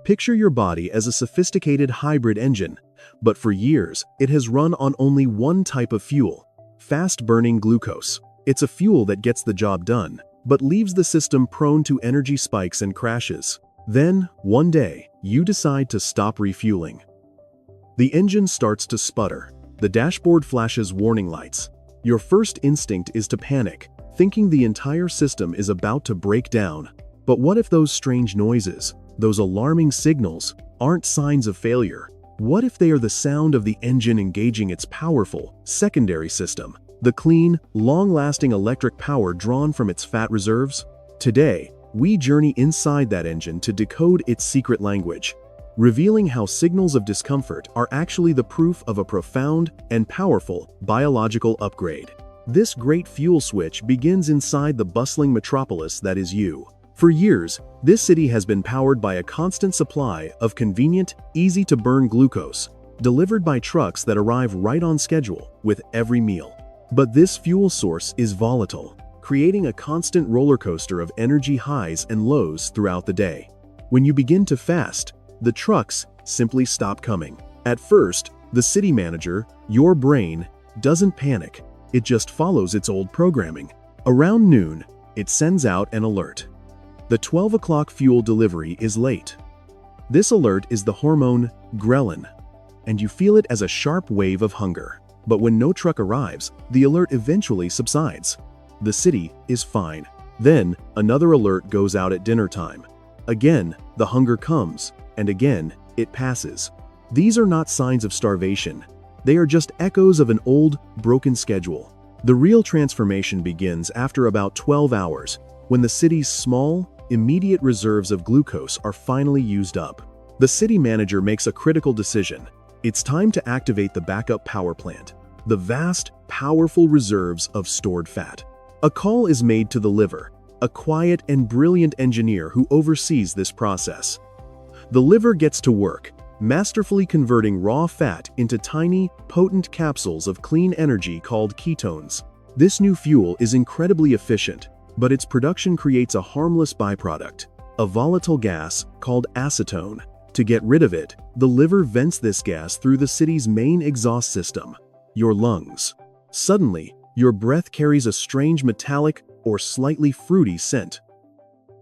Picture your body as a sophisticated hybrid engine, but for years, it has run on only one type of fuel: fast-burning glucose. It's a fuel that gets the job done, but leaves the system prone to energy spikes and crashes. Then, one day, you decide to stop refueling. The engine starts to sputter. The dashboard flashes warning lights. Your first instinct is to panic, thinking the entire system is about to break down. But what if those strange noises, those alarming signals, aren't signs of failure? What if they are the sound of the engine engaging its powerful, secondary system, the clean, long-lasting electric power drawn from its fat reserves? Today, we journey inside that engine to decode its secret language, revealing how signals of discomfort are actually the proof of a profound and powerful biological upgrade. This great fuel switch begins inside the bustling metropolis that is you. For years, this city has been powered by a constant supply of convenient, easy-to-burn glucose, delivered by trucks that arrive right on schedule with every meal. But this fuel source is volatile, creating a constant roller coaster of energy highs and lows throughout the day. When you begin to fast, the trucks simply stop coming. At first, the city manager, your brain, doesn't panic. It just follows its old programming. Around noon, it sends out an alert. The 12 o'clock fuel delivery is late. This alert is the hormone ghrelin, and you feel it as a sharp wave of hunger. But when no truck arrives, the alert eventually subsides. The city is fine. Then, another alert goes out at dinner time. Again, the hunger comes, and again, it passes. These are not signs of starvation. They are just echoes of an old, broken schedule. The real transformation begins after about 12 hours, when the city's small, immediate reserves of glucose are finally used up. The city manager makes a critical decision. It's time to activate the backup power plant, the vast, powerful reserves of stored fat. A call is made to the liver, a quiet and brilliant engineer who oversees this process. The liver gets to work, masterfully converting raw fat into tiny, potent capsules of clean energy called ketones. This new fuel is incredibly efficient, but its production creates a harmless byproduct, a volatile gas called acetone. To get rid of it, the liver vents this gas through the city's main exhaust system, your lungs. Suddenly, your breath carries a strange metallic or slightly fruity scent.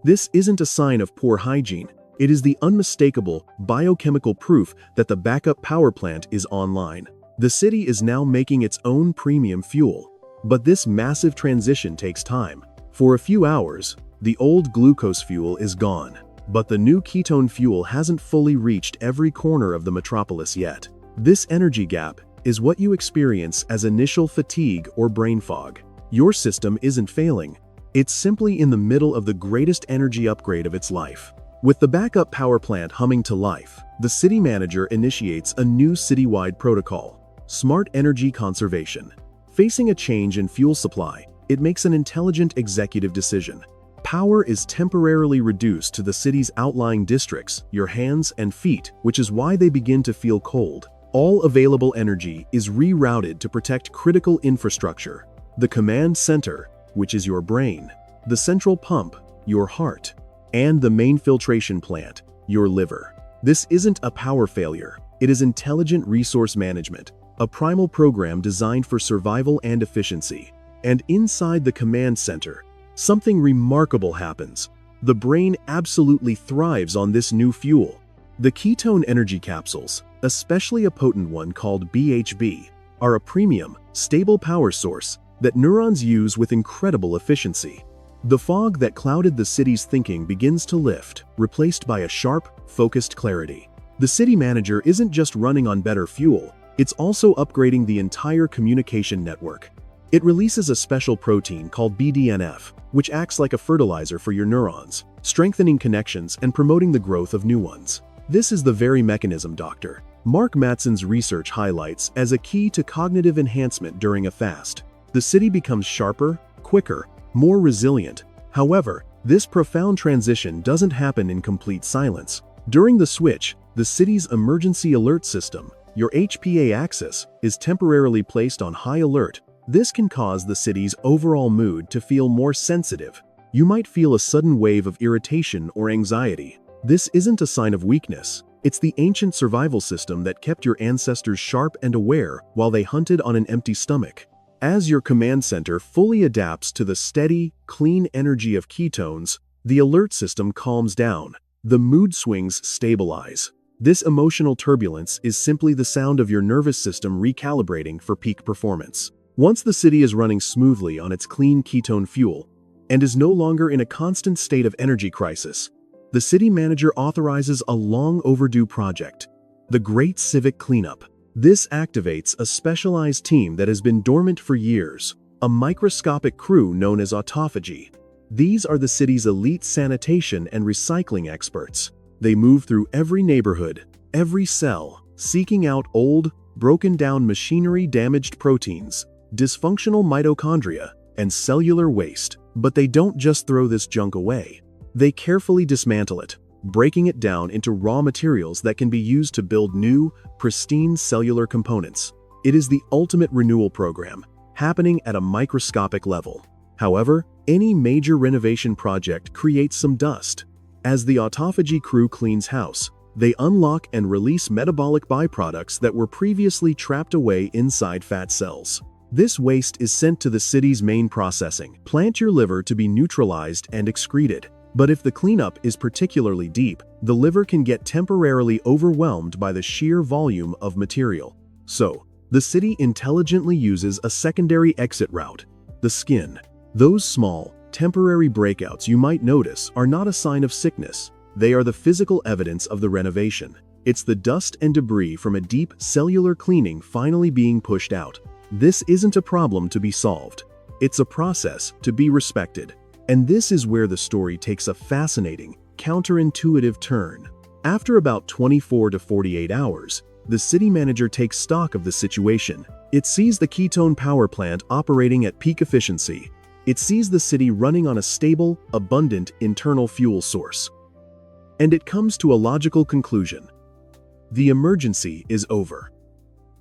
This isn't a sign of poor hygiene. It is the unmistakable biochemical proof that the backup power plant is online. The city is now making its own premium fuel. But this massive transition takes time. For a few hours, the old glucose fuel is gone. But the new ketone fuel hasn't fully reached every corner of the metropolis yet. This energy gap is what you experience as initial fatigue or brain fog. Your system isn't failing. It's simply in the middle of the greatest energy upgrade of its life. With the backup power plant humming to life, the city manager initiates a new citywide protocol: smart energy conservation. Facing a change in fuel supply, it makes an intelligent executive decision. Power is temporarily reduced to the city's outlying districts, your hands and feet, which is why they begin to feel cold. All available energy is rerouted to protect critical infrastructure: the command center, which is your brain, the central pump, your heart, and the main filtration plant, your liver. This isn't a power failure. It is intelligent resource management, a primal program designed for survival and efficiency. And inside the command center, something remarkable happens. The brain absolutely thrives on this new fuel. The ketone energy capsules, especially a potent one called BHB, are a premium, stable power source that neurons use with incredible efficiency. The fog that clouded the city's thinking begins to lift, replaced by a sharp, focused clarity. The city manager isn't just running on better fuel, it's also upgrading the entire communication network. It releases a special protein called BDNF, which acts like a fertilizer for your neurons, strengthening connections and promoting the growth of new ones. This is the very mechanism Dr. Mark Mattson's research highlights as a key to cognitive enhancement during a fast. The city becomes sharper, quicker, more resilient. However, this profound transition doesn't happen in complete silence. During the switch, the city's emergency alert system, your HPA axis, is temporarily placed on high alert. This can cause the city's overall mood to feel more sensitive. You might feel a sudden wave of irritation or anxiety. This isn't a sign of weakness. It's the ancient survival system that kept your ancestors sharp and aware while they hunted on an empty stomach. As your command center fully adapts to the steady, clean energy of ketones, the alert system calms down. The mood swings stabilize. This emotional turbulence is simply the sound of your nervous system recalibrating for peak performance. Once the city is running smoothly on its clean ketone fuel and is no longer in a constant state of energy crisis, the city manager authorizes a long overdue project, the Great Civic Cleanup. This activates a specialized team that has been dormant for years, a microscopic crew known as autophagy. These are the city's elite sanitation and recycling experts. They move through every neighborhood, every cell, seeking out old, broken-down machinery-damaged proteins, dysfunctional mitochondria, and cellular waste. But they don't just throw this junk away. They carefully dismantle it, breaking it down into raw materials that can be used to build new, pristine cellular components. It is the ultimate renewal program, happening at a microscopic level. However, any major renovation project creates some dust. As the autophagy crew cleans house, they unlock and release metabolic byproducts that were previously trapped away inside fat cells. This waste is sent to the city's main processing plant, your liver, to be neutralized and excreted. But if the cleanup is particularly deep, the liver can get temporarily overwhelmed by the sheer volume of material. So, the city intelligently uses a secondary exit route: the skin. Those small, temporary breakouts you might notice are not a sign of sickness. They are the physical evidence of the renovation. It's the dust and debris from a deep cellular cleaning finally being pushed out. This isn't a problem to be solved. It's a process to be respected. And this is where the story takes a fascinating, counterintuitive turn. After about 24 to 48 hours, the city manager takes stock of the situation. It sees the ketone power plant operating at peak efficiency. It sees the city running on a stable, abundant internal fuel source. And it comes to a logical conclusion. The emergency is over.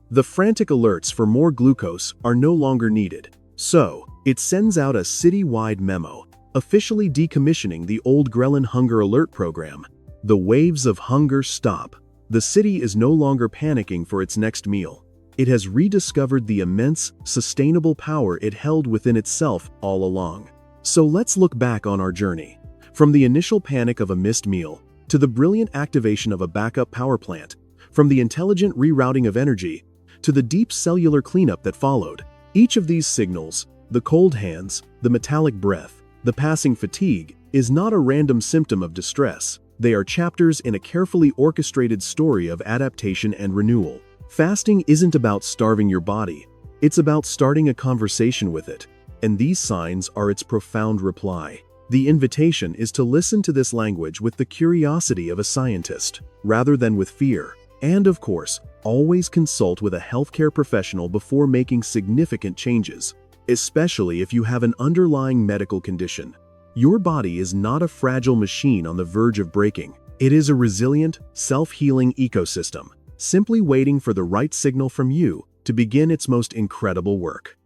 The frantic alerts for more glucose are no longer needed. So, it sends out a city-wide memo, officially decommissioning the old Ghrelin Hunger Alert program. The waves of hunger stop. The city is no longer panicking for its next meal. It has rediscovered the immense, sustainable power it held within itself all along. So let's look back on our journey. From the initial panic of a missed meal, to the brilliant activation of a backup power plant, from the intelligent rerouting of energy, to the deep cellular cleanup that followed. Each of these signals, the cold hands, the metallic breath, the passing fatigue, is not a random symptom of distress. They are chapters in a carefully orchestrated story of adaptation and renewal. Fasting isn't about starving your body. It's about starting a conversation with it. And these signs are its profound reply. The invitation is to listen to this language with the curiosity of a scientist, rather than with fear. And of course, always consult with a healthcare professional before making significant changes, especially if you have an underlying medical condition. Your body is not a fragile machine on the verge of breaking. It is a resilient, self-healing ecosystem, simply waiting for the right signal from you to begin its most incredible work.